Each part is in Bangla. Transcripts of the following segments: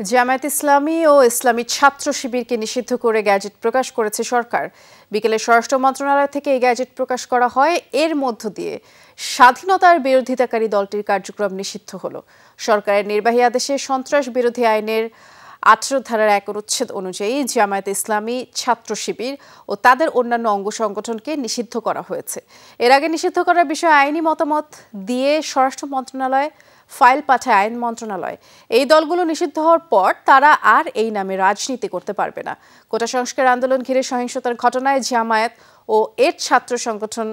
জামায়াত ইসলামী ও ইসলামী ছাত্র শিবিরকে নিষিদ্ধ করে গ্যাজেট প্রকাশ করেছে সরকার। বিকেলে স্বরাষ্ট্র মন্ত্রণালয় থেকে এই গ্যাজেট প্রকাশ করা হয়। এর মধ্য দিয়ে স্বাধীনতার বিরোধিতাকারী দলটির কার্যক্রম নিষিদ্ধ হলো। সরকারের নির্বাহী আদেশে সন্ত্রাস বিরোধী আইনের 18 ধারার 1 অনুচ্ছেদ অনুযায়ী জামায়াত ইসলামী, ছাত্র শিবির ও তাদের অন্যান্য অঙ্গ সংগঠনকে নিষিদ্ধ করা হয়েছে। এর আগে নিষিদ্ধ করার বিষয়ে আইনি মতামত দিয়ে স্বরাষ্ট্র মন্ত্রণালয় ফাইল পাঠায় আইন মন্ত্রণালয়। এই দলগুলো নিষিদ্ধ হওয়ার পর তারা আর এই নামে রাজনীতি করতে পারবে না। কোটা সংস্কার আন্দোলন ঘিরে সহিংসতার ঘটনায় জামায়াত ও এর ছাত্র সংগঠন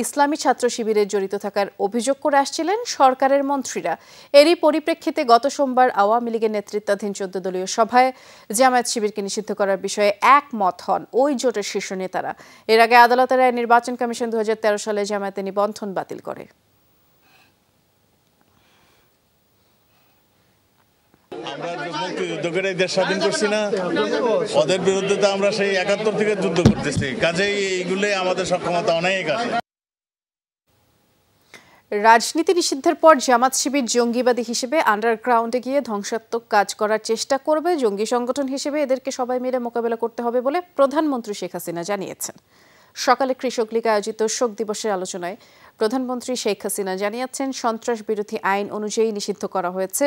ইসলামী ছাত্র শিবিরে জড়িত থাকার অভিযোগ করে আসছিলেন সরকারের মন্ত্রীরা। এরই পরিপ্রেক্ষিতে গত সোমবার আওয়ামী লীগের নেতৃত্বাধীন 14 দলীয় সভায় জামায়াত শিবিরকে নিষিদ্ধ করার বিষয়ে একমত হন ওই জোটের শীর্ষ নেতারা। এর আগে আদালতের রায়ে নির্বাচন কমিশন 2013 সালে জামায়াতের নিবন্ধন বাতিল করে। আমরা মুক্তিযুদ্ধ করে দেশ স্বাধীন করছি না, ওদের বিরুদ্ধে তো আমরা সেই 71 থেকে যুদ্ধ করতেছি। কাজেই এইগুলো আমাদের সক্ষমতা অনেক আছে। রাজনীতি নিষিদ্ধের পর জামাত শিবির জঙ্গিবাদী হিসেবে আন্ডারগ্রাউন্ডে গিয়ে ধ্বংসাত্মক কাজ করার চেষ্টা করবে। জঙ্গি সংগঠন হিসেবে এদেরকে সবাই মিলে মোকাবেলা করতে হবে বলে প্রধানমন্ত্রী শেখ হাসিনা জানিয়েছেন। সকালে কৃষক লীগ আয়োজিত শোক দিবসের আলোচনায় প্রধানমন্ত্রী শেখ হাসিনা জানিয়েছেন, সন্ত্রাস বিরোধী আইন অনুযায়ী নিষিদ্ধ করা হয়েছে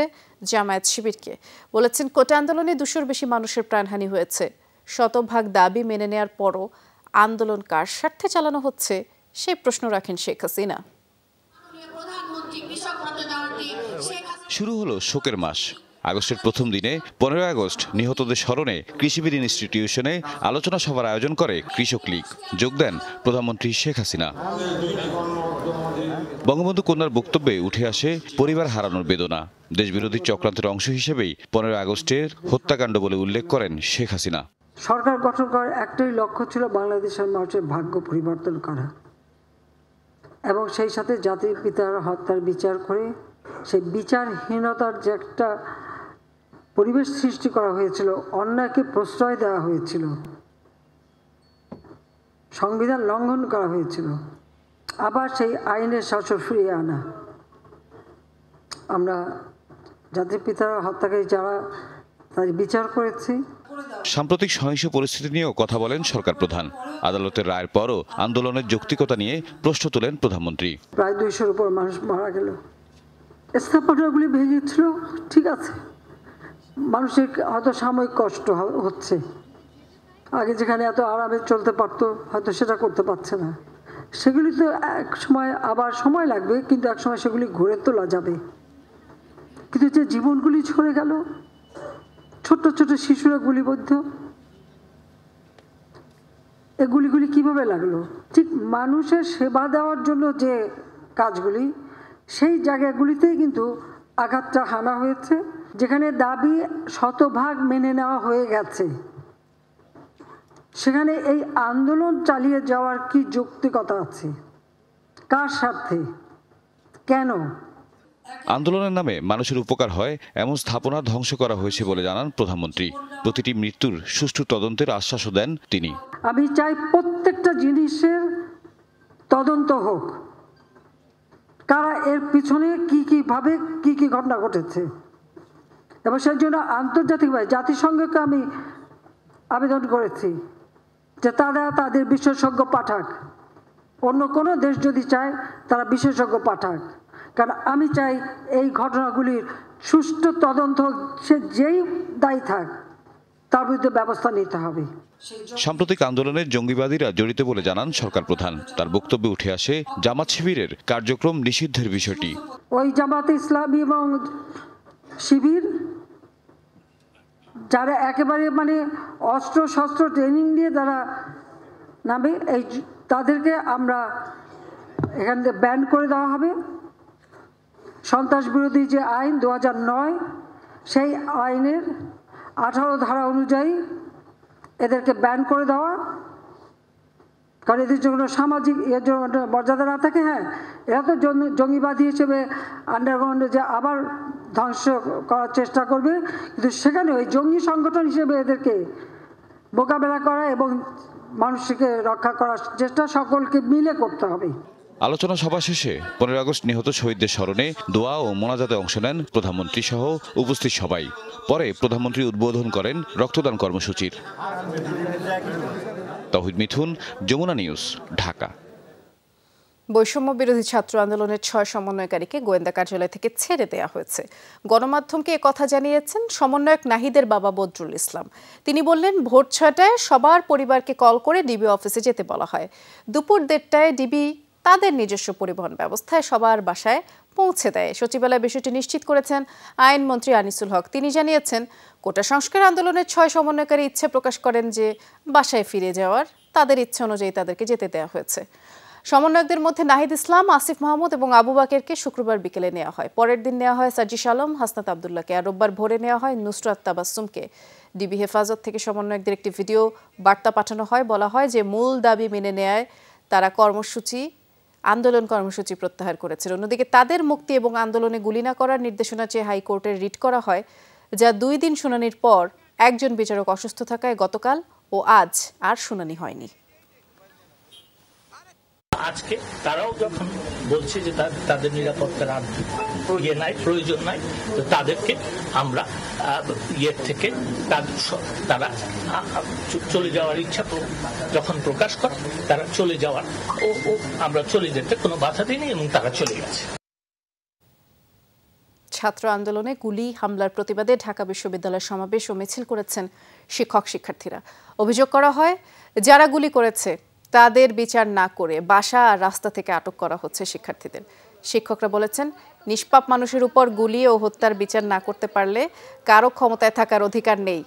জামায়াত শিবিরকে। বলেছেন, কোটা আন্দোলনে 200-র বেশি মানুষের প্রাণহানি হয়েছে। শতভাগ দাবি মেনে নেওয়ার পরও আন্দোলন কার স্বার্থে চালানো হচ্ছে সেই প্রশ্ন রাখেন শেখ হাসিনা। শুরু হলো শোকের মাস। আগস্টের প্রথম দিনে 15 আগস্ট নিহতদের স্মরণে কৃষিবিদ ইনস্টিটিউশনে আলোচনা সভার আয়োজন করে কৃষক লীগ। যোগ দেন প্রধানমন্ত্রী শেখ হাসিনা। বঙ্গবন্ধু কন্যার বক্তব্যে উঠে আসে পরিবার হারানোর বেদনা। দেশবিরোধী চক্রান্তের অংশ হিসেবেই 15 আগস্টের হত্যাকাণ্ড বলে উল্লেখ করেন শেখ হাসিনা। সরকার গঠন করার একটাই লক্ষ্য ছিল বাংলাদেশের মানুষের ভাগ্য পরিবর্তন করা এবং সেই সাথে জাতির পিতার হত্যার বিচার করে সেই বিচারহীনতার যে একটা পরিবেশ সৃষ্টি করা হয়েছিল, অন্যায়কে প্রশ্রয় দেওয়া হয়েছিল, সংবিধান লঙ্ঘন করা হয়েছিল, আবার সেই আইনের শাসন ফিরিয়ে আনা। আমরা জাতির পিতার হত্যাকারী যারা তাদের বিচার করেছি। সাম্প্রতিক সহিংস পরিস্থিতি নিয়েও কথা বলেন সরকার প্রধান। আদালতের রায়ের পরও আন্দোলনের যৌক্তিকতা নিয়ে প্রশ্ন তোলেন প্রধানমন্ত্রী। প্রায় 200-র উপর মানুষ মারা গেল, স্থাপনাগুলি ভেঙেছিল, ঠিক আছে, মানুষের হয়তো সাময়িক কষ্ট হচ্ছে। আগে যেখানে এত আরামে চলতে পারতো হয়তো সেটা করতে পারছে না। সেগুলি তো এক সময় আবার সময় লাগবে, কিন্তু এক সময় সেগুলি ঘুরে তোলা যাবে। কিন্তু যে জীবনগুলি ঝরে গেল, ছোট্ট ছোট শিশুরা গুলিবদ্ধ, এই গুলিগুলি কিভাবে লাগলো? ঠিক মানুষের সেবা দেওয়ার জন্য যে কাজগুলি, সেই জায়গাগুলিতেই কিন্তু আঘাতটা হানা হয়েছে। যেখানে দাবি শতভাগ মেনে নেওয়া হয়ে গেছে, সেখানে এই আন্দোলন চালিয়ে যাওয়ার কি যৌক্তিকতা আছে? কার স্বার্থে? কেন? আন্দোলনের নামে মানুষের উপকার হয় এমন স্থাপনা ধ্বংস করা হয়েছে বলে জানান প্রধানমন্ত্রী। প্রতিটি মৃত্যুর সুষ্ঠু তদন্তের আশ্বাসও দেন তিনি। আমি চাই প্রত্যেকটা জিনিসের তদন্ত হোক, কারা এর পিছনে কিভাবে কি ঘটনা ঘটেছে, এবং সেই জন্য আন্তর্জাতিকভাবে জাতিসংঘকে আমি আবেদন করেছি যে তারা তাদের বিশেষজ্ঞ পাঠাক। অন্য কোনো দেশ যদি চায় তারা বিশেষজ্ঞ পাঠাক, কারণ আমি চাই এই ঘটনাগুলির সুষ্ঠু তদন্ত, সে যেই দায়ী থাক তার বিরুদ্ধে ব্যবস্থা নিতে হবে। সাম্প্রতিক আন্দোলনের জঙ্গিবাদীরা জড়িত বলে জানান সরকার প্রধান। তার বক্তব্যে উঠে আসে জামাত শিবিরের কার্যক্রম নিষিদ্ধের বিষয়টি। ওই জামাত ইসলামী এবং শিবির যারা একেবারে অস্ত্র শস্ত্র ট্রেনিং দিয়ে তারা নামে, তাদেরকে আমরা এখান থেকে ব্যান করে দেওয়া হবে। সন্ত্রাস বিরোধী যে আইন 2009, সেই আইনের 18 ধারা অনুযায়ী এদেরকে ব্যান করে দেওয়া, কারণ এদের জন্য সামাজিক এর জন্য মর্যাদা না থাকে। হ্যাঁ, এরা তো জঙ্গিবাদী হিসেবে আন্ডারগ্রাউন্ডে যে আবার ধ্বংস করার চেষ্টা করবে, কিন্তু সেখানে ওই জঙ্গি সংগঠন হিসেবে এদেরকে মোকাবেলা করা এবং মানুষকে রক্ষা করার চেষ্টা সকলকে মিলে করতে হবে। আলোচনা সভা শেষে 15 আগস্ট নিহত শহীদদের স্মরণে দোয়া ও মোনাজাতে অংশ নেন প্রধানমন্ত্রী সহ উপস্থিত সবাই। পরে প্রধানমন্ত্রী উদ্বোধন করেন রক্তদান কর্মসূচির। তৌহিদ মিথুন, যমুনা নিউজ, ঢাকা। বৈষম্য বিরোধী ছাত্র আন্দোলনের 6 সমন্বয়কারীকে গোয়েন্দা কার্যালয় থেকে ছেড়ে দেওয়া হয়েছে। গণমাধ্যমকে কথা জানিয়েছেন সমন্বয়ক নাহিদের বাবা বদরুল ইসলাম। তিনি বললেন, ভোর 6টায় সবার পরিবারকে কল করে ডিবি অফিসে যেতে বলা হয়। দুপুর 1:30টায় ডিবি তাদের নিজস্ব পরিবহন ব্যবস্থায় সবার বাসায় পৌঁছে দেয়। সচিবালয় বিষয়টি নিশ্চিত করেছেন আইনমন্ত্রী আনিসুল হক। তিনি জানিয়েছেন, কোটা সংস্কার আন্দোলনের 6 সমন্বয়কারী ইচ্ছে প্রকাশ করেন যে বাসায় ফিরে যাওয়ার, তাদের ইচ্ছে অনুযায়ী তাদেরকে যেতে দেওয়া হয়েছে। সমন্বয়কদের মধ্যে নাহিদ ইসলাম, আসিফ মাহমুদ এবং আবু বাকেরকে শুক্রবার বিকেলে নেওয়া হয়। পরের দিন নেওয়া হয় সাজিশ আলম, হাসনাত আবদুল্লাহকে। আর রোববার ভোরে নেওয়া হয় নুসরাত তাবাসসুমকে। ডিবি হেফাজত থেকে সমন্বয়কদের একটি ভিডিও বার্তা পাঠানো হয়। বলা হয় যে মূল দাবি মেনে নেয় তারা আন্দোলন কর্মসূচি প্রত্যাহার করেছিল। অন্যদিকে তাদের মুক্তি এবং আন্দোলনে গুলি না করার নির্দেশনা চেয়ে হাইকোর্টের রিট করা হয়, যা 2 দিন শুনানির পর একজন বিচারক অসুস্থ থাকায় গতকাল ও আজ আর শুনানি হয়নি। আজকে তারাও যখন বলছে যে তাদের নিরাপত্তার আর প্রয়োজন নাই, তো তাদেরকে আমরা ইয়ের থেকে তারা চলে যাওয়ার ইচ্ছা যখন প্রকাশ করে তারা চলে যাওয়ার ও আমরা চলে যেতে কোনো বাধা দিইনি এবং তারা চলে গেছে। ছাত্র আন্দোলনে গুলি হামলার প্রতিবাদে ঢাকা বিশ্ববিদ্যালয়ের সমাবেশ ও মিছিল করেছেন শিক্ষার্থীরা। অভিযোগ করা হয়, যারা গুলি করেছে তাদের বিচার না করে বাসা আর রাস্তা থেকে আটক করা হচ্ছে শিক্ষার্থীদের। শিক্ষকরা বলেছেন, নিষ্পাপ মানুষের উপর গুলি ও হত্যার বিচার না করতে পারলে কারো ক্ষমতায় থাকার অধিকার নেই।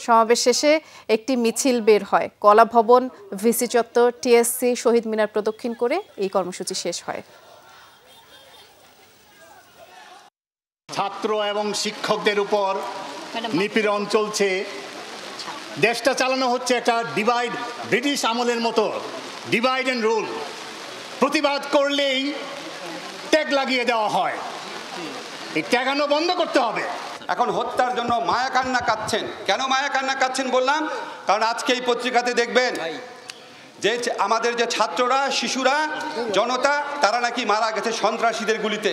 সমাবেশ শেষে একটি মিছিল বের হয়। কলা ভবন, ভিসি চত্বর, টিএসসি, শহীদ মিনার প্রদক্ষিণ করে এই কর্মসূচি শেষ হয়। ছাত্র এবং শিক্ষকদের উপর নিপীড়ন চলছে। দেশটা চালানো হচ্ছে একটা ব্রিটিশ আমলের মতো ডিভাইড অ্যান্ড রুল। প্রতিবাদ করলেই ট্যাগ লাগিয়ে দেওয়া হয়। এই ট্যাগানো বন্ধ করতে হবে। এখন হত্যার জন্য মায়া কান্না কাঁদছেন। কেন মায়া কান্না কাঁদছেন বললাম, কারণ আজকে এই পত্রিকাতে দেখবেন যে আমাদের যে ছাত্ররা, শিশুরা, জনতা, তারা নাকি মারা গেছে সন্ত্রাসীদের গুলিতে।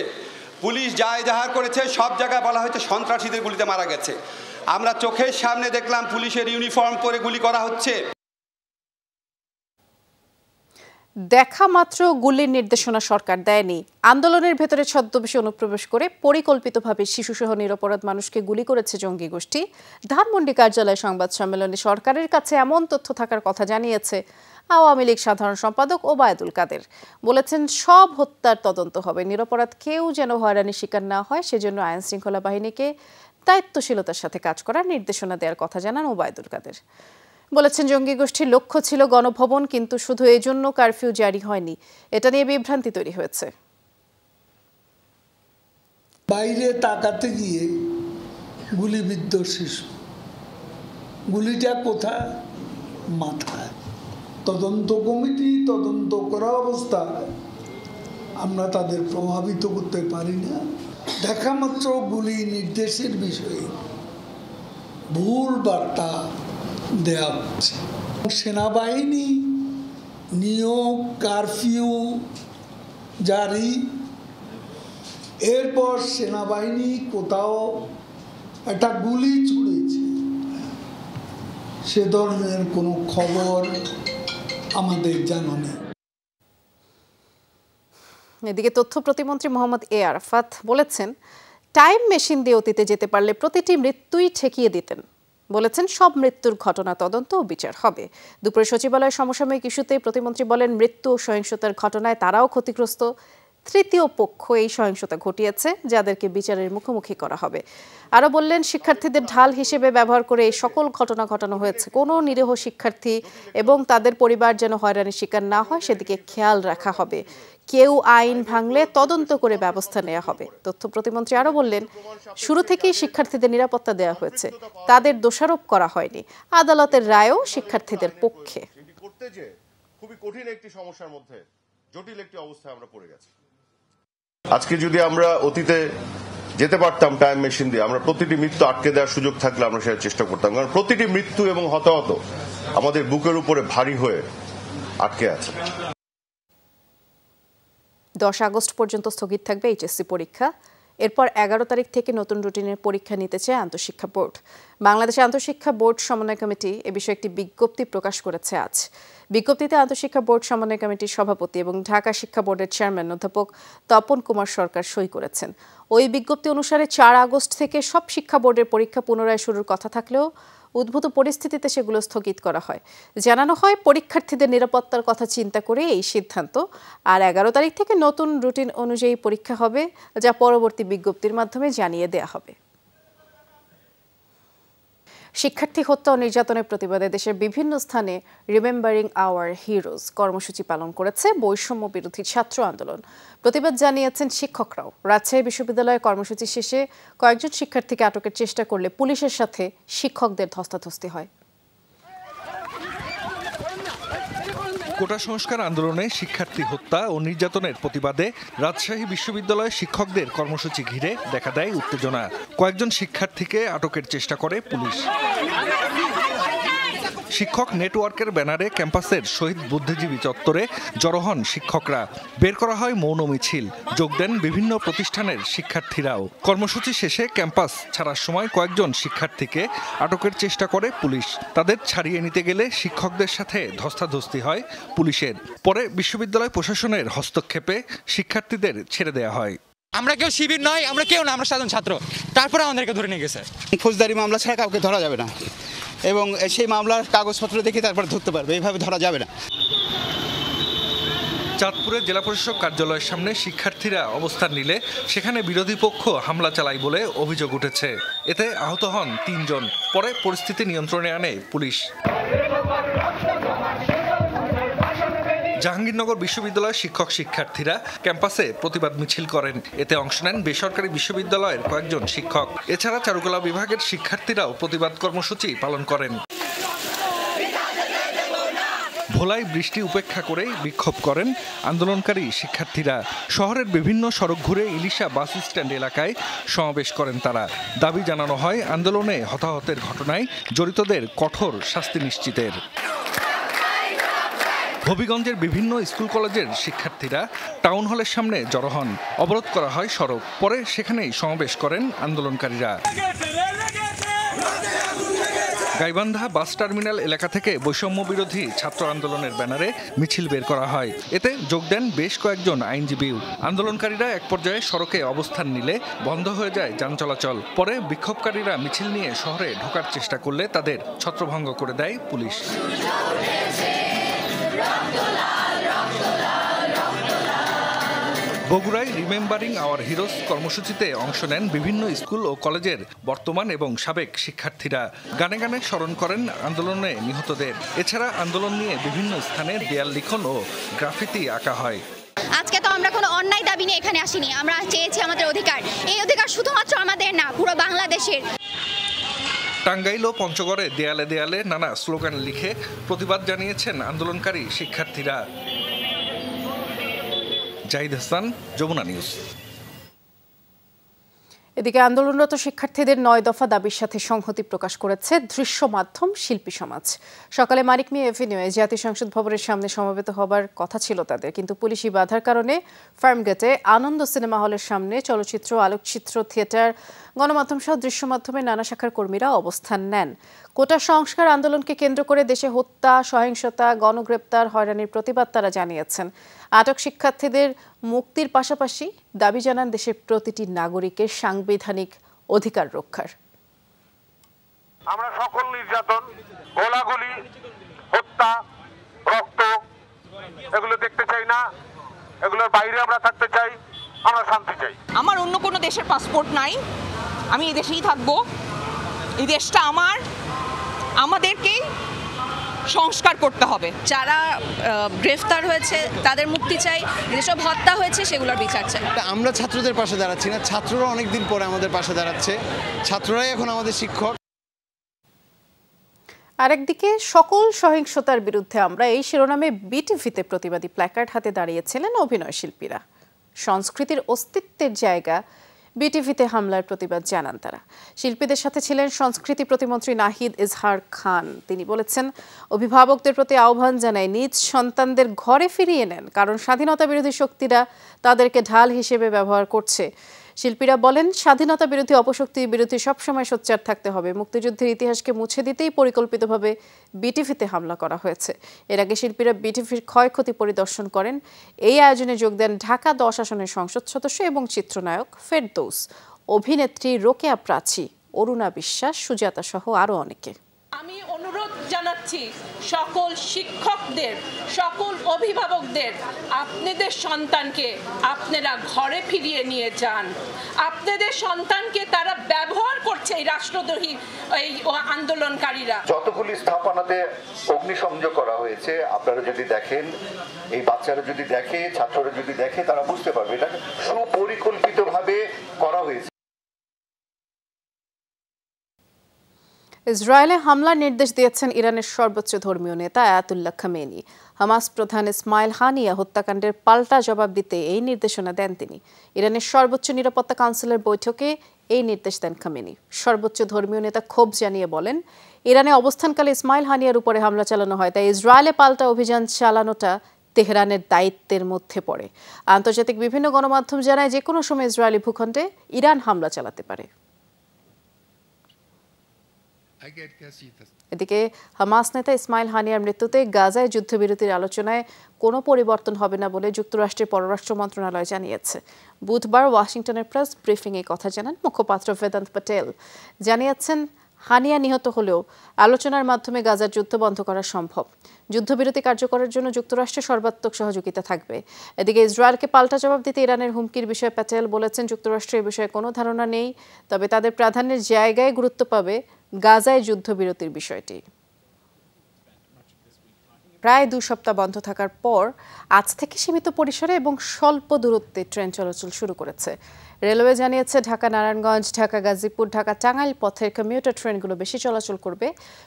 পুলিশ যা এজাহার করেছে সব জায়গায় বলা হয়েছে সন্ত্রাসীদের গুলিতে মারা গেছে। আমরা চোখের সামনে দেখলাম পুলিশের ইউনিফর্ম পরে গুলি করা হচ্ছে। দেখা মাত্র গুলির নির্দেশনা সরকার দেয়নি। আন্দোলনের ভেতরে ছদ্মবেশে অনুপ্রবেশ করে পরিকল্পিতভাবে শিশুসহ নিরপরাধ মানুষকে গুলি করেছে জঙ্গি গোষ্ঠী। ধানমন্ডি কার্যালয় সংবাদ সম্মেলনে সরকারের কাছে এমন তথ্য থাকার কথা জানিয়েছে আওয়ামী লীগ সাধারণ সম্পাদক ওবায়দুল কাদের। বলেছেন, সব হত্যার তদন্ত হবে, নিরপরাধ কেউ যেন হয়রানির শিকার না হয় সেজন্য আইন শৃঙ্খলা বাহিনীকে দায়িত্বশীলতার সাথে কাজ করার নির্দেশনা দেওয়ার কথা জানান ওবায়দুল কাদের। বলেছেন, জঙ্গি গোষ্ঠীর লক্ষ্য ছিল গণভবন, কিন্তু শুধু এই জন্য কারফিউ জারি হয়নি। এটা নিয়ে বিভ্রান্তি তৈরি হয়েছে। বাইরে তাকাতে গিয়ে গুলিবিদ্ধ শিশু, গুলিটা কোথায়? মাথায়। তদন্ত কমিটি তদন্ত করা অবস্থায় আমরা তাদের প্রভাবিত করতে পারি না। দেখা মাত্র গুলি নির্দেশের বিষয়ে ভুল বার্তা দেওয়া হচ্ছে। সেনাবাহিনী নিয়োগ, কারফিউ জারি, এরপর সেনাবাহিনী কোথাও একটা গুলি ছুড়েছে, সে ধরনের কোনো খবর আমাদের জানা নেই। এদিকে তথ্য প্রতিমন্ত্রী মোহাম্মদ এ আরাফাত বলেছেন, টাইম মেশিন দিয়ে অতীতে যেতে পারলে প্রতিটি মৃত্যুই ঠেকিয়ে দিতেন। বলেছেন, সব মৃত্যুর ঘটনা তদন্ত ও বিচার হবে। দুপুরে সচিবালয়ের সমসাময়িক ইস্যুতে প্রতিমন্ত্রী বলেন, মৃত্যু ও সহিংসতার ঘটনায় তারাও ক্ষতিগ্রস্ত। তৃতীয় পক্ষ এই সহিংসতা ঘটিয়েছে, যাদেরকে বিচারের মুখোমুখি করা হবে। আরও বললেন, শিক্ষার্থীদের ঢাল হিসেবে ব্যবহার করে এই সকল ঘটনা ঘটানো হয়েছে। কোনো নিরীহ শিক্ষার্থী এবং তাদের পরিবার যেন হয়রানির শিকার না হয় সেদিকে খেয়াল রাখা হবে। কেউ আইন ভাঙলে তদন্ত করে ব্যবস্থা নেওয়া হবে। তথ্য প্রতিমন্ত্রী আরও বললেন, শুরু থেকেই শিক্ষার্থীদের নিরাপত্তা দেওয়া হয়েছে, তাদের দোষারোপ করা হয়নি। আদালতের রায়ও শিক্ষার্থীদের পক্ষে। খুবই কঠিন একটি সমস্যার মধ্যে জটিল একটি অবস্থায় আমরা পড়ে গেছি। আজকে যদি আমরা অতীতে যেতে পারতাম টাইম মেশিন দিয়ে, আমরা প্রতিটি মৃত্যু আটকে দেওয়ার সুযোগ থাকলে আমরা সেটা চেষ্টা করতাম। কারণ প্রতিটি মৃত্যু এবং হতাহত আমাদের বুকের উপরে ভারী হয়ে আটকে আছে। 10 আগস্ট পর্যন্ত স্থগিত থাকবে এইচএসসি পরীক্ষা। এরপর 11 তারিখ থেকে নতুন রুটিনের পরীক্ষা নিতে চায় আন্তঃশিক্ষা বোর্ড। বাংলাদেশ আন্তঃশিক্ষা বোর্ড সমন্বয় কমিটি এ বিষয়ে একটি বিজ্ঞপ্তি প্রকাশ করেছে আজ। বিজ্ঞপ্তিতে আন্তঃশিক্ষা বোর্ড সমন্বয় কমিটির সভাপতি এবং ঢাকা শিক্ষা বোর্ডের চেয়ারম্যান অধ্যাপক তপন কুমার সরকার সই করেছেন। ওই বিজ্ঞপ্তি অনুসারে 4 আগস্ট থেকে সব শিক্ষা বোর্ডের পরীক্ষা পুনরায় শুরুর কথা থাকলেও উদ্ভূত পরিস্থিতিতে সেগুলো স্থগিত করা হয়। জানানো হয় পরীক্ষার্থীদের নিরাপত্তার কথা চিন্তা করে এই সিদ্ধান্ত। আর 11 তারিখ থেকে নতুন রুটিন অনুযায়ী পরীক্ষা হবে, যা পরবর্তী বিজ্ঞপ্তির মাধ্যমে জানিয়ে দেওয়া হবে। শিক্ষার্থী হত্যা ও নির্যাতনের প্রতিবাদে দেশের বিভিন্ন স্থানে রিমেম্বারিং আওয়ার হিরোজ কর্মসূচি পালন করেছে বৈষম্য বিরোধী ছাত্র আন্দোলন। প্রতিবাদ জানিয়েছেন শিক্ষকরাও। রাজশাহী বিশ্ববিদ্যালয়ে কর্মসূচি শেষে কয়েকজন শিক্ষার্থীকে আটকের চেষ্টা করলে পুলিশের সাথে শিক্ষকদের ধস্তাধস্তি হয়। কোটা সংস্কার আন্দোলনে শিক্ষার্থী হত্যা ও নির্যাতনের প্রতিবাদে রাজশাহী বিশ্ববিদ্যালয়ে শিক্ষকদের কর্মসূচি ঘিরে দেখা দেয় উত্তেজনা। কয়েকজন শিক্ষার্থীকে আটকের চেষ্টা করে পুলিশ। শিক্ষক নেটওয়ার্কের ব্যানারে ক্যাম্পাসের শহীদ বুদ্ধিজীবী চত্বরে জড়ো হন শিক্ষকরা। বের করা হয় মৌন মিছিল। যোগ দেন বিভিন্ন প্রতিষ্ঠানের শিক্ষার্থীরাও। কর্মসূচি শেষে ক্যাম্পাস ছাড়ার সময় কয়েকজন শিক্ষার্থীকে আটকের চেষ্টা করে পুলিশ। তাদের ছাড়িয়ে নিতে গেলে শিক্ষকদের সাথে ধস্তাধস্তি হয় পুলিশের। পরে বিশ্ববিদ্যালয় প্রশাসনের হস্তক্ষেপে শিক্ষার্থীদের ছেড়ে দেওয়া হয়। আমরা কেউ শিবির নয়, আমরা কেউ না, আমরা সাধারণ ছাত্র। তারপরে আমাদেরকে ধরে নিয়ে গেছে। ফৌজদারি মামলা ছাড়া কাউকে ধরা যাবে না এবং সেই মামলার কাগজপত্র দেখে তারপর ধরতে পারবে, এইভাবে ধরা যাবে না। চাঁদপুরের জেলা প্রশাসক কার্যালয়ের সামনে শিক্ষার্থীরা অবস্থান নিলে সেখানে বিরোধী পক্ষ হামলা চালায় বলে অভিযোগ উঠেছে। এতে আহত হন 3 জন। পরে পরিস্থিতি নিয়ন্ত্রণে আনে পুলিশ। জাহাঙ্গীরনগর বিশ্ববিদ্যালয়ের শিক্ষক শিক্ষার্থীরা ক্যাম্পাসে প্রতিবাদ মিছিল করেন। এতে অংশ নেন বেসরকারি বিশ্ববিদ্যালয়ের কয়েকজন শিক্ষক। এছাড়া চারুকলা বিভাগের শিক্ষার্থীরাও প্রতিবাদ কর্মসূচি পালন করেন। ভোলায় বৃষ্টি উপেক্ষা করে বিক্ষোভ করেন আন্দোলনকারী শিক্ষার্থীরা। শহরের বিভিন্ন সড়ক ঘুরে ইলিশা বাস স্ট্যান্ড এলাকায় সমাবেশ করেন তারা। দাবি জানানো হয় আন্দোলনে হতাহতের ঘটনায় জড়িতদের কঠোর শাস্তি নিশ্চিতের। হবিগঞ্জের বিভিন্ন স্কুল কলেজের শিক্ষার্থীরা টাউন হলের সামনে জড়ো হন। অবরোধ করা হয় সড়ক। পরে সেখানেই সমাবেশ করেন আন্দোলনকারীরা। গাইবান্ধা বাস টার্মিনাল এলাকা থেকে বৈষম্য বিরোধী ছাত্র আন্দোলনের ব্যানারে মিছিল বের করা হয়। এতে যোগ দেন বেশ কয়েকজন আইনজীবীও। আন্দোলনকারীরা এক পর্যায়ে সড়কে অবস্থান নিলে বন্ধ হয়ে যায় যান চলাচল। পরে বিক্ষোভকারীরা মিছিল নিয়ে শহরে ঢোকার চেষ্টা করলে তাদের ছত্রভঙ্গ করে দেয় পুলিশ। বগুড়ায় রিমেম্বারিং আওয়ার হিরোজ কর্মসূচিতে অংশ নেন বিভিন্ন স্কুল ও কলেজের বর্তমান এবং সাবেক শিক্ষার্থীরা। গানে গানে স্মরণ করেন আন্দোলনে নিহতদের। এছাড়া আন্দোলন নিয়ে বিভিন্ন স্থানে দেয়াল লিখন ও গ্রাফিতি আঁকা হয়। আজকে তো আমরা কোনো অন্যায় দাবি নিয়ে এখানে আসিনি। আমরা চেয়েছি আমাদের অধিকার। এই অধিকার শুধুমাত্র আমাদের না, পুরো বাংলাদেশের। টাঙ্গাইল ও পঞ্চগড়ে দেয়ালে দেয়ালে নানা স্লোগান লিখে প্রতিবাদ জানিয়েছেন আন্দোলনকারী শিক্ষার্থীরা। জাহিদ হাসান, যমুনা নিউজ। এদিকে আন্দোলনরত শিক্ষার্থীদের 9 দফা দাবির সাথে সংহতি প্রকাশ করেছে দৃশ্য মাধ্যম শিল্পী সমাজ। সকালে মানিক মিয়া এভিনিউয়ে জাতীয় সংসদ ভবনের সামনে সমবেত হবার কথা ছিল তাদের, কিন্তু পুলিশি বাধার কারণে ফার্মগেটে আনন্দ সিনেমা হলের সামনে চলচ্চিত্র, আলোকচিত্র, থিয়েটার, গণমাধ্যম সহ দৃশ্য মাধ্যমের নানা শাখার কর্মীরা অবস্থান নেন। কোটা সংস্কার আন্দোলনকে কেন্দ্র করে দেশে হত্যা, সহিংসতা, গণগ্রেপ্তার, হয়রানির প্রতিবাদ তারা জানিয়েছেন। আটক শিক্ষার্থীদের মুক্তির পাশাপাশি দাবি জানান দেশের প্রতিটি নাগরিকের সাংবিধানিক অধিকার রক্ষার। আমরা সকল নির্যাতন, গোলাগুলি, হত্যা, রক্ত এগুলো দেখতে চাই না। এগুলোর বাইরে আমরা থাকতে চাই। আমরা শান্তি চাই। আমার অন্য কোনো দেশের পাসপোর্ট নাই। আমি এই দেশেই থাকবো। এই দেশটা আমার। আমাদেরকেই সংস্কার করতে হবে। যারা গ্রেফতার হয়েছে তাদের মুক্তি চাই, যেসব হত্যা হয়েছে সেগুলোর বিচার চাই। আমরা ছাত্রদের পাশে দাঁড়াচ্ছি না, ছাত্ররা অনেকদিন পরে আমাদের পাশে দাঁড়াচ্ছে। ছাত্ররাই এখন আমাদের শিক্ষক। আরেকদিকে সকল সহিংসতার বিরুদ্ধে আমরা, এই শিরোনামে বিটিভিতে প্রতিবাদী প্ল্যাকার্ড হাতে দাঁড়িয়েছিলেন অভিনয় শিল্পীরা। সংস্কৃতির অস্তিত্বের জায়গা বিটিভিতে হামলার প্রতিবাদ জানান তারা। শিল্পীদের সাথে ছিলেন সংস্কৃতি প্রতিমন্ত্রী নাহিদ ইজহার খান। তিনি বলেছেন, অভিভাবকদের প্রতি আহ্বান জানায় নিজ সন্তানদের ঘরে ফিরিয়ে নেন, কারণ স্বাধীনতা বিরোধী শক্তিরা তাদেরকে ঢাল হিসেবে ব্যবহার করছে। শিল্পীরা বলেন, স্বাধীনতা বিরোধী অপশক্তির বিরুদ্ধে সবসময় সোচ্চার থাকতে হবে। মুক্তিযুদ্ধের ইতিহাসকে মুছে দিতেই পরিকল্পিতভাবে বিটিভিতে হামলা করা হয়েছে। এর আগে শিল্পীরা বিটিভির ক্ষয়ক্ষতি পরিদর্শন করেন। এই আয়োজনে যোগ দেন ঢাকা 10 আসনের সংসদ সদস্য এবং চিত্রনায়ক ফেরদৌস, অভিনেত্রী রোকেয়া প্রাচী, অরুণা বিশ্বাস, সুজাতা সহ আরও অনেকে। আমি অনুরোধ জানাচ্ছি সকল শিক্ষকদের, সকল অভিভাবকদের, আপনাদের সন্তানকে আপনারা ঘরে ফিরিয়ে নিয়ে যান। আপনাদের সন্তানকে তারা ব্যবহার করছে এই রাষ্ট্রদ্রোহী এই আন্দোলনকারীরা। যতগুলি স্থাপনাতে অগ্নিসংযোগ করা হয়েছে, আপনারা যদি দেখেন, এই বাচ্চারা যদি দেখে, ছাত্ররা যদি দেখে, তারা বুঝতে পারবে এটা সুপরিকল্পিতভাবে করা হয়েছে। ইসরায়েলে হামলার নির্দেশ দিয়েছেন ইরানের সর্বোচ্চ ধর্মীয় নেতা আয়াতুল্লাহ খামেনি। হামাস প্রধান ইসমাইল হানিয়া হত্যাকাণ্ডের পাল্টা জবাব দিতে এই নির্দেশনা দেন তিনি। ইরানের সর্বোচ্চ নিরাপত্তা কাউন্সিলের বৈঠকে এই নির্দেশ দেন খামেনি। সর্বোচ্চ ধর্মীয় নেতা ক্ষোভ জানিয়ে বলেন, ইরানে অবস্থানকালে ইসমাইল হানিয়ার উপরে হামলা চালানো হয়, তাই ইসরায়েলে পাল্টা অভিযান চালানোটা তেহরানের দায়িত্বের মধ্যে পড়ে। আন্তর্জাতিক বিভিন্ন গণমাধ্যম জানায়, যে কোনো সময় ইসরায়েলি ভূখণ্ডে ইরান হামলা চালাতে পারে। এদিকে হামাস নেতা ইসমাইল হানিয়ার মৃত্যুতে গাজায় যুদ্ধবিরতির আলোচনায় কোনো পরিবর্তন হবে না বলে যুক্তরাষ্ট্রের পররাষ্ট্র মন্ত্রণালয় জানিয়েছে। বুধবার ওয়াশিংটনের প্রেস ব্রিফিংয়ে কথা জানান মুখপাত্র বেদান্ত পটেল। জানিয়েছেন, হানিয়া নিহত হলেও আলোচনার মাধ্যমে গাজার যুদ্ধ বন্ধ করা সম্ভব। যুদ্ধবিরতি কার্যকরের জন্য যুক্তরাষ্ট্রের সর্বাত্মক সহযোগিতা থাকবে। এদিকে ইসরায়েলকে পাল্টা জবাব দিতে ইরানের হুমকির বিষয়ে প্যাটেল বলেছেন, যুক্তরাষ্ট্রের বিষয়ে কোনো ধারণা নেই, তবে তাদের প্রাধান্যের জায়গায় গুরুত্ব পাবে গাজায় যুদ্ধবিরতির বিষয়টি। প্রায় 2 সপ্তাহ বন্ধ থাকার পর আজ থেকে সীমিত পরিসরে এবং স্বল্প দূরত্বে ট্রেন চলাচল শুরু করেছে। রেলওয়ে জানিয়েছে, ঢাকা নারায়ণগঞ্জ, ঢাকা গাজীপুর, ঢাকা টাঙ্গাইল পথের কমিউটার ট্রেনগুলো বেশি চলাচল করবে।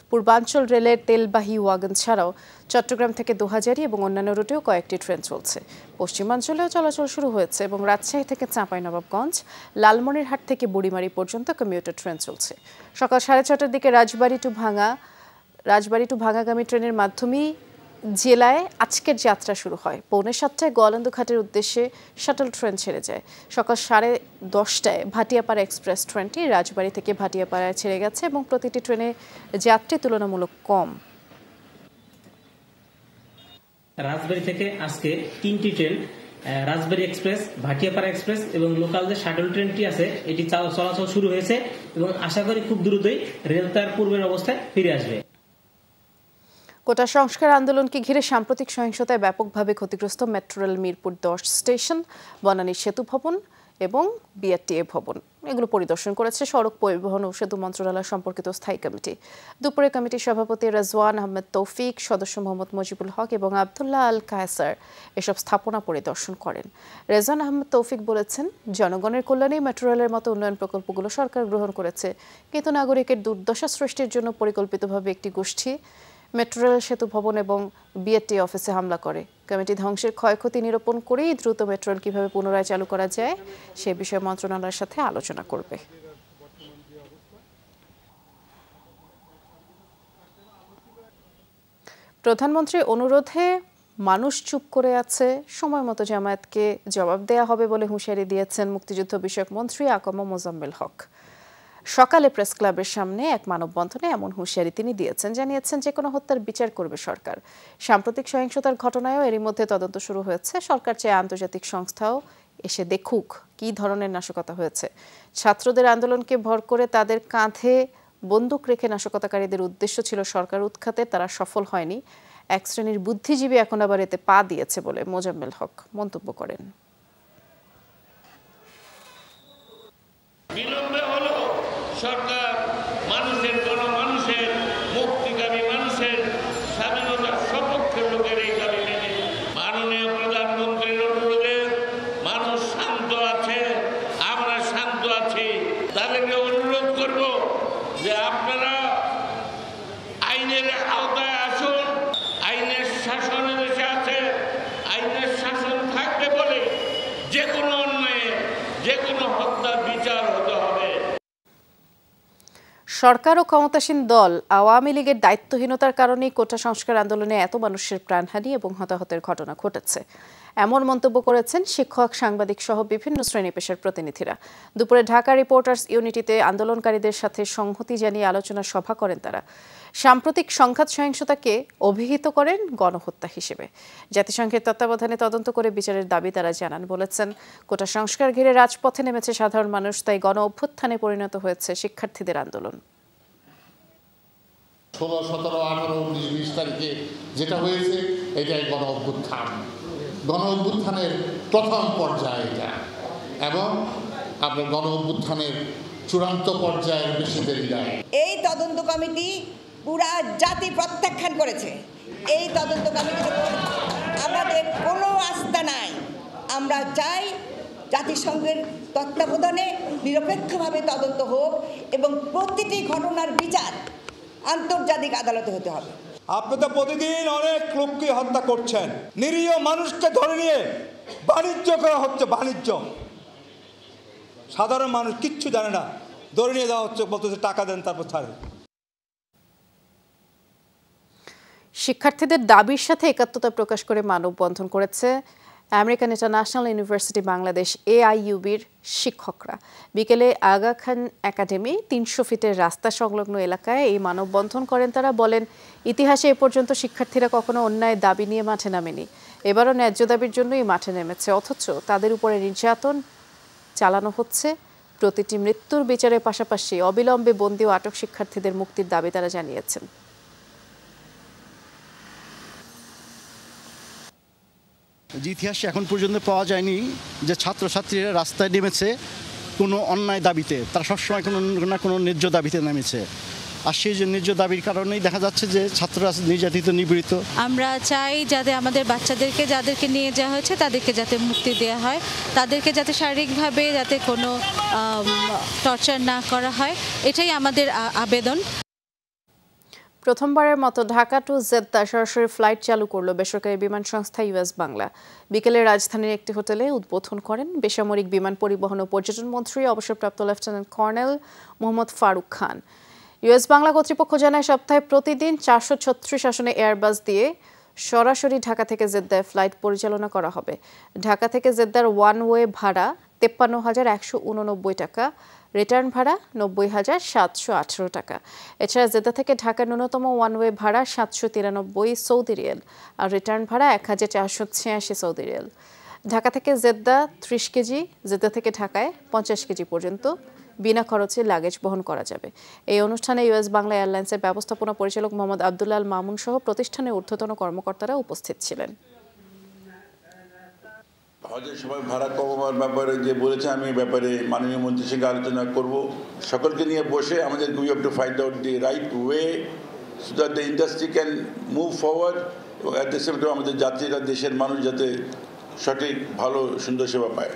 পূর্বাঞ্চল রেলের তেলবাহী ওয়াগন ছাড়াও চট্টগ্রাম থেকে দোহাজারী এবং অন্যান্য রুটেও কয়েকটি ট্রেন চলছে। পশ্চিমাঞ্চলেও চলাচল শুরু হয়েছে এবং রাজশাহী থেকে চাঁপাইনবাবগঞ্জ, লালমনিরহাট থেকে বুড়িমারি পর্যন্ত কমিউটার ট্রেন চলছে। সকাল 6:30টার দিকে রাজবাড়ী টু ভাঙাগামী ট্রেনের মাধ্যমেই জেলায় আজকের যাত্রা শুরু হয়। 7:45টায় গোয়ালন্দঘাটের উদ্দেশ্যে শাটল ট্রেন ছেড়ে যায়। সকাল 10:30টায় ভাটিয়াপাড়া এক্সপ্রেস ট্রেনটি রাজবাড়ী থেকে ভাটিয়াপাড়ায় ছেড়ে গেছে এবং প্রতিটি ট্রেনে যাত্রী তুলনামূলক কম। রাজবাড়ী থেকে আজকে 3টি ট্রেন, রাজবাড়ী এক্সপ্রেস, ভাটিয়াপাড়া এক্সপ্রেস এবং লোকাল যে শাটল ট্রেনটি আছে এটি চলাচল শুরু হয়েছে এবং আশা করি খুব দ্রুতই রেল তার পূর্বের অবস্থায় ফিরে আসবে। কোটা সংস্কার আন্দোলনকে ঘিরে সাম্প্রতিক সহিংসতায় ব্যাপকভাবে ক্ষতিগ্রস্ত metro rail Mirpur 10 station, Banani সেতু ভবন এবং বিআরটিএ ভবন, এগুলো পরিদর্শন করেছে সড়ক পরিবহন ও সেতু মন্ত্রণালয় সম্পর্কিত স্থায়ী কমিটি। দুপুরে কমিটির সভাপতি রেজওয়ান আহমেদ তৌফিক, সদস্য মোহাম্মদ মুজিবুল হক এবং আবদুল্লাহ আল কায়সার এসব স্থাপনা পরিদর্শন করেন। রেজওয়ান আহমেদ তৌফিক বলেছেন, জনগণের কল্যাণে মেট্রো রেলের মতো উন্নয়ন প্রকল্পগুলো সরকার গ্রহণ করেছে, কিন্তু নাগরিকের দুর্দশা সৃষ্টির জন্য পরিকল্পিতভাবে একটি গোষ্ঠী মেট্রো রেল, সেতু ভবন এবং বিআরটি অফিসে হামলা করে। কমিটি ধ্বংসের ক্ষয়ক্ষতি নিরূপণ করেই দ্রুত মেট্রো রেল কীভাবে পুনরায় চালু করা যায় সে বিষয়ে মন্ত্রণালয়ের সাথে আলোচনা করবে। প্রধানমন্ত্রীর অনুরোধে মানুষ চুপ করে আছে, সময় মতো জামায়াতকে জবাব দেয়া হবে বলে হুঁশিয়ারি দিয়েছেন মুক্তিযুদ্ধ বিষয়ক মন্ত্রী আকম মোজাম্মেল হক। সকালে প্রেস ক্লাবের সামনে এক মানববন্ধনে এমন হুঁশিয়ারি তিনি দিয়েছেন। জানিয়েছেন, যে কোনো হত্যার বিচার করবে সরকার। সাম্প্রতিক সহিংসতার ঘটনায়ও এরই মধ্যে তদন্ত শুরু হয়েছে। সরকার চেয়ে আন্তর্জাতিক সংস্থাও এসে দেখুক কী ধরনের নাশকতা হয়েছে। ছাত্রদের আন্দোলনকে ভর করে তাদের কাঁধে বন্দুক রেখে নাশকতাকারীদের উদ্দেশ্য ছিল সরকার উৎখাতে, তারা সফল হয়নি। এক শ্রেণীর বুদ্ধিজীবী এখন আবার এতে পা দিয়েছে বলে মোজাম্মেল হক মন্তব্য করেন। সরকার মানুষের গণমানুষের মুক্তিকামী মানুষের স্বাধীনতার সপক্ষের লোকের এই দাবি মেনে মাননীয় প্রধানমন্ত্রীর অনুরোধে মানুষ শান্ত আছে, আমরা শান্ত আছি। তাদেরকে অনুরোধ করব যে আপনারা আইনের আওতায় আসুন। আইনের শাসন দেশে আছে, আইনের শাসন থাকবে বলে যে কোনো অন্যায়, যে কোনো হত্যার বিচার সরকার ও ক্ষমতাসীন দল আওয়ামী লীগের দায়িত্বহীনতার কারণেই কোটা সংস্কার আন্দোলনে এত মানুষের প্রাণহানি এবং হতাহতের ঘটনা ঘটেছে, এমন মন্তব্য করেছেন শিক্ষক, সাংবাদিক সহ বিভিন্ন শ্রেণী পেশার প্রতিনিধিরা। দুপুরে ঢাকা রিপোর্টার্স ইউনিটিতে আন্দোলনকারীদের সাথে সংহতি জানিয়ে আলোচনা সভা করেন তারা। সাম্প্রতিক সংঘাত সহিংসতাকে অভিহিত করেন গণহত্যা হিসেবে। জাতিসংঘের তত্ত্বাবধানে তদন্ত করে বিচারের দাবি তারা জানান। বলেছেন, কোটা সংস্কার ঘিরে রাজপথে নেমেছে সাধারণ মানুষ, তাই গণ অভ্যুত্থানে পরিণত হয়েছে শিক্ষার্থীদের আন্দোলন। 16, 17, 18, 19, 20 তারিখে যেটা হয়েছে এটাই গণ অভ্যুত্থান। গণ অভ্যুত্থানের প্রথম পর্যায়ে এটা, এবং আপনার গণ অভ্যুত্থানের চূড়ান্ত পর্যায়ের বেশি দেরি নাই। এই তদন্ত কমিটি পুরা জাতি প্রত্যাখ্যান করেছে। এই তদন্ত কমিটির উপর আমাদের কোনো আস্থা নাই। আমরা চাই জাতিসংঘের তত্ত্বাবধানে নিরপেক্ষভাবে তদন্ত হোক এবং প্রতিটি ঘটনার বিচার আন্তর্জাতিক আদালতে হতে হবে। আপনি তো প্রতিদিন অনেক লোককে হত্যা করছেন, নিরীহ মানুষকে ধরে নিয়ে বাণিজ্য করা হচ্ছে। বাণিজ্য, সাধারণ মানুষ কিচ্ছু জানে না, ধরে নিয়ে যাওয়া হচ্ছে, বলতেছে টাকা দেন তারপর ছাড়ে। শিক্ষার্থীদের দাবির সাথে একাত্মতা প্রকাশ করে মানববন্ধন করেছে আমেরিকান ইন্টারন্যাশনাল ইউনিভার্সিটি বাংলাদেশ AIUBর শিক্ষকরা। বিকেলে আগা খান একাডেমি 300 ফিটের রাস্তা সংলগ্ন এলাকায় এই মানববন্ধন করেন তারা। বলেন, ইতিহাসে এ পর্যন্ত শিক্ষার্থীরা কখনো অন্যায় দাবি নিয়ে মাঠে নামেনি, এবারও ন্যায্য দাবির জন্যই মাঠে নেমেছে, অথচ তাদের উপরে নির্যাতন চালানো হচ্ছে। প্রতিটি মৃত্যুর বিচারের পাশাপাশি অবিলম্বে বন্দী ও আটক শিক্ষার্থীদের মুক্তির দাবি তারা জানিয়েছেন। যে ইতিহাসে এখন পর্যন্ত পাওয়া যায়নি যে ছাত্রছাত্রীরা রাস্তায় নেমেছে কোনো অন্যায় দাবিতে, তারা সবসময় কোনো না কোনো ন্যায্য দাবিতে নেমেছে। আর সেই যে ন্যায্য দাবির কারণেই দেখা যাচ্ছে যে ছাত্ররা নির্যাতিত, নিপীড়িত। আমরা চাই যাতে আমাদের বাচ্চাদেরকে, যাদেরকে নিয়ে যাওয়া হয়েছে তাদেরকে যাতে মুক্তি দেওয়া হয়, তাদেরকে যাতে শারীরিকভাবে যাতে কোনো টর্চার না করা হয়, এটাই আমাদের আবেদন। প্রথমবারের মতো ঢাকা টু জেদ্দা সরাসরি ফ্লাইট চালু করলো বেসরকারি বিমান সংস্থা US বাংলা। বিকেলে রাজধানীর একটি হোটেলে উদ্বোধন করেন বেসামরিক বিমান পরিবহন ও পর্যটন মন্ত্রী অবসরপ্রাপ্ত lieutenant colonel Mohammad Faruk Khan. US Bangla কর্তৃপক্ষ জানায়, সপ্তাহে প্রতিদিন 436 আসনে এয়ারবাস দিয়ে সরাসরি ঢাকা থেকে জেদ্দায় ফ্লাইট পরিচালনা করা হবে। ঢাকা থেকে জেদ্দার ওয়ান ওয়ে ভাড়া 53,189 টাকা, রিটার্ন ভাড়া 90,718 টাকা। এছাড়া জেদ্দা থেকে ঢাকার ন্যূনতম ওয়ান ওয়ে ভাড়া 793 সৌদি রিয়াল আর রিটার্ন ভাড়া 1,486 সৌদি রিয়াল। ঢাকা থেকে জেদ্দা 30 কেজি, জেদ্দা থেকে ঢাকায় 50 কেজি পর্যন্ত বিনা খরচে লাগেজ বহন করা যাবে। এই অনুষ্ঠানে US বাংলা এয়ারলাইন্সের ব্যবস্থাপনা পরিচালক মোহাম্মদ আব্দুল্লাহ আল মামুন সহ প্রতিষ্ঠানের ঊর্ধ্বতন কর্মকর্তারা উপস্থিত ছিলেন। হজের সময় ভাড়া কমানোর ব্যাপারে যে বলেছে, আমি ব্যাপারে মাননীয় মন্ত্রীর সঙ্গে আলোচনা করব। সকলকে নিয়ে বসে আমাদের we have to find out the right way so that the industry can move forward, এবং অ্যাট দ্য সেম টাইম আমাদের যাত্রীরা, দেশের মানুষ যাতে সঠিক ভালো সুন্দর সেবা পায়।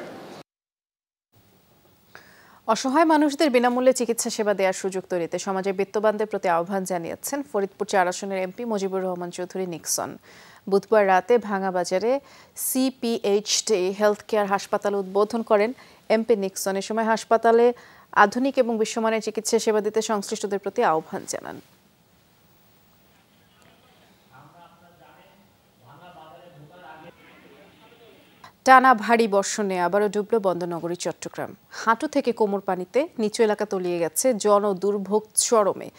অসহায় মানুষদের বিনামূল্যে চিকিৎসা সেবা দেওয়ার সুযোগ তৈরিতে সমাজের বিত্তবানদের প্রতি আহ্বান জানিয়েছেন ফরিদপুর 4 আসনের MP মুজিবুর রহমান চৌধুরী নিক্সন। বুধবার রাতে ভাঙা বাজারে CPHD হেলথ কেয়ার হাসপাতাল উদ্বোধন করেন MP নিক্সন। এ সময় হাসপাতালে আধুনিক এবং বিশ্বমানের চিকিৎসা সেবা দিতে সংশ্লিষ্টদের প্রতি আহ্বান জানান। টানা ভারী বর্ষণে আবারও ডুবল বন্দরনগরী চট্টগ্রাম। হাঁটু থেকে কোমর পানিতে, নিচু এলাকা তলিয়ে গেছে, দুর্ভোগ চরমে।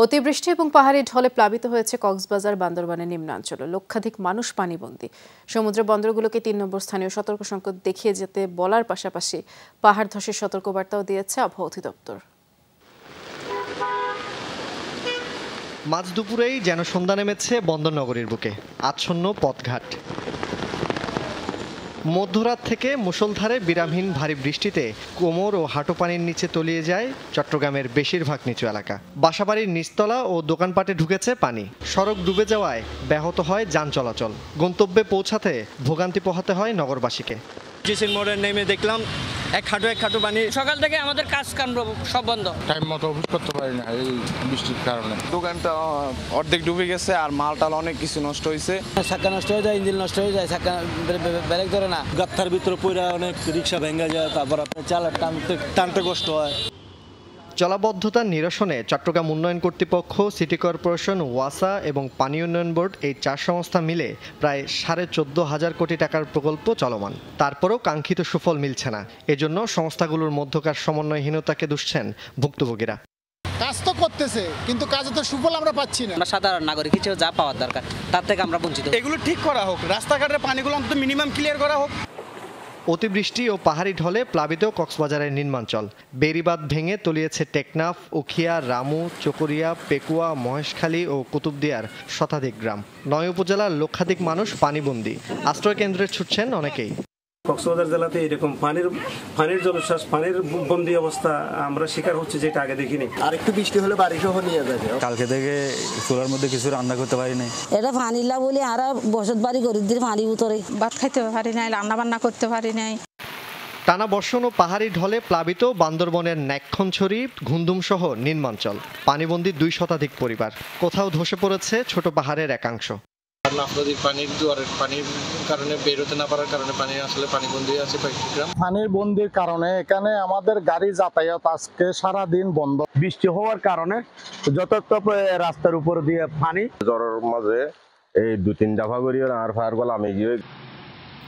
অতিবৃষ্টি এবং পাহাড়ি ঢলে প্লাবিত হয়েছে কক্সবাজার, বান্দরবানের নিম্নাঞ্চল। লক্ষাধিক মানুষ পানিবন্দী। সমুদ্র বন্দরগুলোকে 3 নম্বর স্থানীয় সতর্ক সংকেত দেখিয়ে যেতে বলার পাশাপাশি পাহাড় ধসের সতর্কবার্তাও দিয়েছে আবহাওয়া অধিদপ্তর। মাঝ দুপুরেই যেন সন্ধ্যা নেমেছে বন্দরনগরীর বুকে, আচ্ছন্ন পথঘাট। মধ্যরাত থেকে মুষলধারে বিরামহীন ভারী বৃষ্টিতে কোমর ও হাঁটু পানির নিচে তলিয়ে যায় চট্টগ্রামের বেশিরভাগ নিচু এলাকা। বাসাবাড়ির নিচতলা ও দোকানপাটে ঢুকেছে পানি। সড়ক ডুবে যাওয়ায় ব্যাহত হয় যান চলাচল। গন্তব্যে পৌঁছাতে ভোগান্তি পোহাতে হয় নগরবাসীকে। জিসির মোড়ে নেমে দেখলাম এক হাঁটু পানি। সকাল থেকে আমাদের কাজ কাম সব বন্ধ, টাইম মতো অফিস করতে পারি না এই বৃষ্টির কারণে। দোকানটা অর্ধেক ডুবে গেছে আর মালটাল অনেক কিছু নষ্ট হয়েছে। চাকা নষ্ট হয়ে যায়, ইঞ্জিন নষ্ট হয়ে যায়, চাকা ব্রেক ধরে না, গাত্তার ভিতরে পড়ে অনেক রিক্সা ভেঙে যায়, তারপর আপনার চালা টানতে কষ্ট হয়। জলাবদ্ধতা নিরসনে চট্টগ্রাম উন্নয়ন কর্তৃপক্ষ, সিটি কর্পোরেশন, ওয়াসা এবং পানি উন্নয়ন বোর্ড এই 4 সংস্থা মিলে প্রায় 14,500 কোটি টাকার প্রকল্প চলমান। তারপরও কাঙ্ক্ষিত সুফল মিলছে না। এজন্য সংস্থাগুলোর মধ্যকার সমন্বয়হীনতাকে দুষছেন ভুক্তভোগীরা। কাজ তো করতেছে, কিন্তু কাজে তো সুফল আমরা পাচ্ছি না। আমরা সাধারণ নাগরিক হিসেবে যা পাওয়ার দরকার তার থেকে আমরা বঞ্চিত। এগুলো ঠিক করা হোক, রাস্তাঘাটের পানিগুলো অন্তত মিনিমাম ক্লিয়ার করা হোক। অতিবৃষ্টি ও পাহাড়ি ঢলে প্লাবিত কক্সবাজারের নিম্নাঞ্চল। বেড়িবাঁধ ভেঙে তলিয়েছে টেকনাফ, উখিয়া, রামু, চকরিয়া, পেকুয়া, মহেশখালী ও কুতুবদিয়ার শতাধিক গ্রাম। 9 উপজেলার লক্ষাধিক মানুষ পানিবন্দী। আশ্রয় কেন্দ্রে ছুটছেন অনেকেই। কক্সবাজার জেলাতে এরকম পানির জলশ্বাস, পানির বন্দি অবস্থা আমরা শিকার হচ্ছে, যেটা আগে দেখিনি। আর একটু বৃষ্টি হলে বারিশও নিয়ে যাবে। কালকে থেকে চুলার মধ্যে কিছু রান্না করতে পারি নাই। এটা পানিলা বলে আর বসত বাড়ি করে দিয়ে পানি উতরে ভাত খাইতে পারি নাই, রান্না বান্না করতে পারি নাই। টানা বর্ষণ ও পাহাড়ি ঢলে প্লাবিত বান্দরবনের নাইক্ষ্যংছড়ি, ঘুমদুম সহ নিম্নাঞ্চল। পানিবন্দী 2 শতাধিক পরিবার। কোথাও ধসে পড়েছে ছোট পাহাড়ের একাংশ। নদীর পানির জোয়ারের পানির কারণে বেরোতে না পারার কারণে পানি আসলে পানিবন্দী আছে কয়েকটি গ্রাম। পানির বন্দির কারণে এখানে আমাদের গাড়ি যাতায়াত আজকে সারাদিন বন্ধ। বৃষ্টি হওয়ার কারণে যথার্থ রাস্তার উপর দিয়ে পানি। জ্বরের মাঝে এই 2-3 দফা করিও আর ফায়ার বল আমি গিয়ে।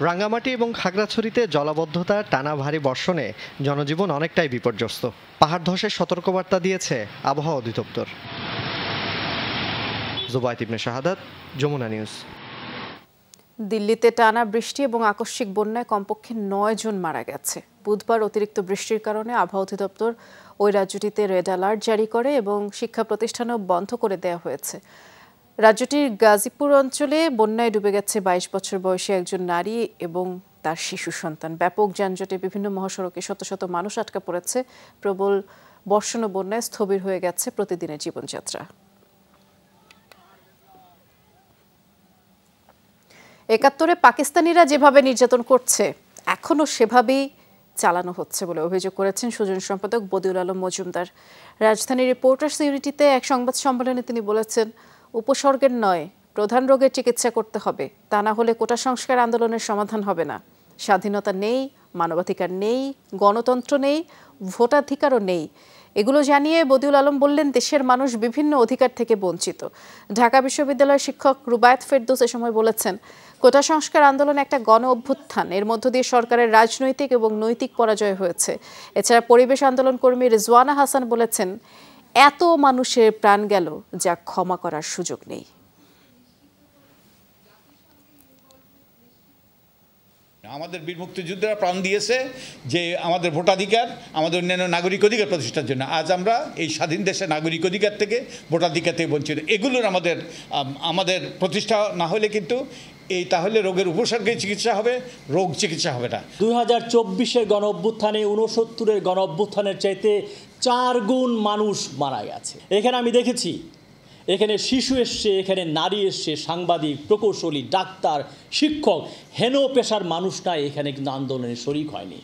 রাঙ্গামাটি এবং খাগড়াছড়িতে জলাবদ্ধতা, টানা ভারী বর্ষণে জনজীবন অনেকটাই বিপর্যস্ত। পাহাড় ধসের সতর্কবার্তা দিয়েছে আবহাওয়া অধিদপ্তর। জুবায়েত ইবনে শাহাদাত, যমুনা নিউজ। দিল্লিতে টানা বৃষ্টি এবং আকস্মিক বন্যায় কমপক্ষে 9 জন মারা গেছে। বুধবার অতিরিক্ত বৃষ্টির কারণে আবহাওয়া অধিদপ্তর ওই রাজ্যটিতে রেড অ্যালার্ট জারি করে এবং শিক্ষা প্রতিষ্ঠানও বন্ধ করে দেওয়া হয়েছে। রাজ্যটির গাজীপুর অঞ্চলে বন্যায় ডুবে গেছে 22 বছর বয়সী একজন নারী এবং তার শিশু সন্তান। ব্যাপক যানজটে বিভিন্ন মহাসড়কে শত শত মানুষ আটকা পড়েছে। প্রবল বর্ষণ ও বন্যায় স্থবির হয়ে গেছে প্রতিদিনের জীবনযাত্রা। 71-এ পাকিস্তানিরা যেভাবে নির্যাতন করছে এখনো সেভাবেই চালানো হচ্ছে বলে অভিযোগ করেছেন সুজন সম্পাদক বদিউল আলম মজুমদার। রাজধানীর রিপোর্টার্স ইউনিটিতে এক সংবাদ সম্মেলনে তিনি বলেছেন, উপসর্গের নয়, প্রধান রোগের চিকিৎসা করতে হবে, তা না হলে কোটা সংস্কার আন্দোলনের সমাধান হবে না। স্বাধীনতা নেই, মানবাধিকার নেই, গণতন্ত্র নেই, ভোটাধিকারও নেই। এগুলো জানিয়ে বদিউল আলম বললেন, দেশের মানুষ বিভিন্ন অধিকার থেকে বঞ্চিত। ঢাকা বিশ্ববিদ্যালয়ের শিক্ষক রুবায়েত ফেরদৌস এ সময় বলেছেন, কোটা সংস্কার আন্দোলন একটা গণ অভ্যুত্থান, এর মধ্য দিয়ে সরকারের রাজনৈতিক এবং নৈতিক পরাজয় হয়েছে। এছাড়া পরিবেশ আন্দোলন কর্মী রিজওয়ানা হাসান বলেছেন, এত মানুষের প্রাণ গেল যা ক্ষমা করার সুযোগ নেই। আমাদের বীর মুক্তিযোদ্ধারা প্রাণ দিয়েছে যে আমাদের ভোটাধিকার, আমাদের অন্যান্য নাগরিক অধিকার প্রতিষ্ঠার জন্য। আজ আমরা এই স্বাধীন দেশের নাগরিক অধিকার থেকে, ভোটাধিকার থেকে বঞ্চিত। এগুলোর আমাদের প্রতিষ্ঠা না হলে কিন্তু তাহলে রোগের উপসর্গের চিকিৎসা হবে, রোগ চিকিৎসা হবে না। 2024-এর গণ অভ্যুত্থানে 69-এর গণ অভ্যুত্থানের চাইতে 4 গুণ মানুষ মারা গেছে। এখানে আমি দেখেছি, এখানে শিশু এসছে, এখানে নারী এসছে, সাংবাদিক, প্রকৌশলী, ডাক্তার, শিক্ষক, হেন পেশার মানুষরা এখানে কিন্তু আন্দোলনে শরিক হয়নি।